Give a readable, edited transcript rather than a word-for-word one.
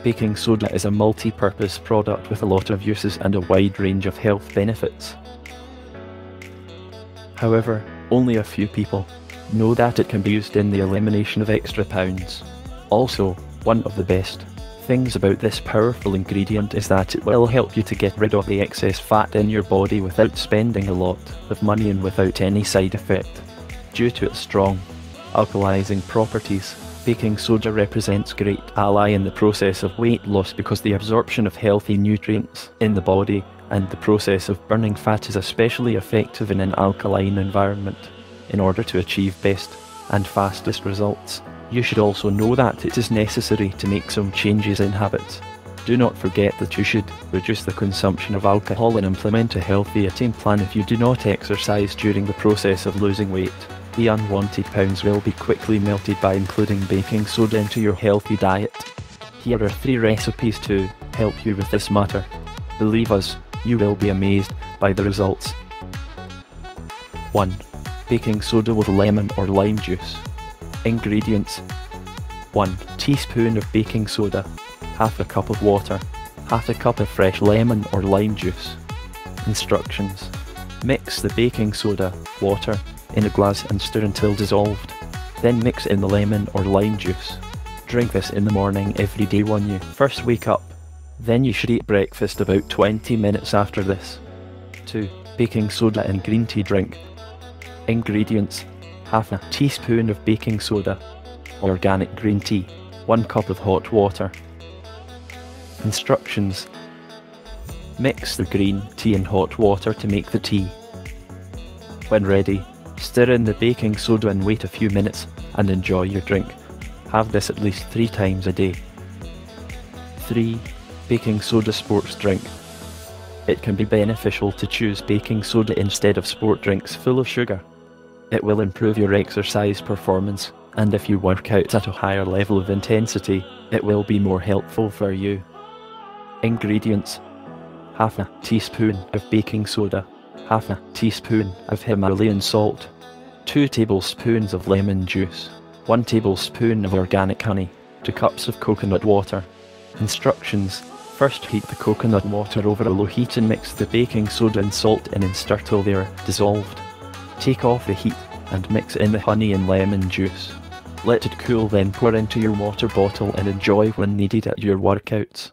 Baking soda is a multi-purpose product with a lot of uses and a wide range of health benefits. However, only a few people know that it can be used in the elimination of extra pounds. Also, one of the best things about this powerful ingredient is that it will help you to get rid of the excess fat in your body without spending a lot of money and without any side effect. Due to its strong alkalizing properties, baking soda represents a great ally in the process of weight loss because the absorption of healthy nutrients in the body and the process of burning fat is especially effective in an alkaline environment. In order to achieve best and fastest results, you should also know that it is necessary to make some changes in habits. Do not forget that you should reduce the consumption of alcohol and implement a healthy eating plan. If you do not exercise during the process of losing weight, the unwanted pounds will be quickly melted by including baking soda into your healthy diet. Here are 3 recipes to help you with this matter. Believe us, you will be amazed by the results. 1. Baking soda with lemon or lime juice. Ingredients: 1 teaspoon of baking soda, half a cup of water, half a cup of fresh lemon or lime juice. Instructions: mix the baking soda, water, in a glass and stir until dissolved. Then mix in the lemon or lime juice. Drink this in the morning every day when you first wake up. Then you should eat breakfast about 20 minutes after this. 2. Baking soda and green tea drink. Ingredients: half a teaspoon of baking soda, organic green tea, 1 cup of hot water. Instructions: mix the green tea and hot water to make the tea. When ready, stir in the baking soda and wait a few minutes and enjoy your drink. Have this at least 3 times a day. 3. Baking soda sports drink. It can be beneficial to choose baking soda instead of sport drinks full of sugar. It will improve your exercise performance, and if you work out at a higher level of intensity, it will be more helpful for you. Ingredients: half a teaspoon of baking soda, half a teaspoon of Himalayan salt, 2 tablespoons of lemon juice, 1 tablespoon of organic honey, 2 cups of coconut water. Instructions: first heat the coconut water over a low heat and mix the baking soda and salt in and stir till they are dissolved. Take off the heat and mix in the honey and lemon juice. Let it cool, then pour into your water bottle and enjoy when needed at your workouts.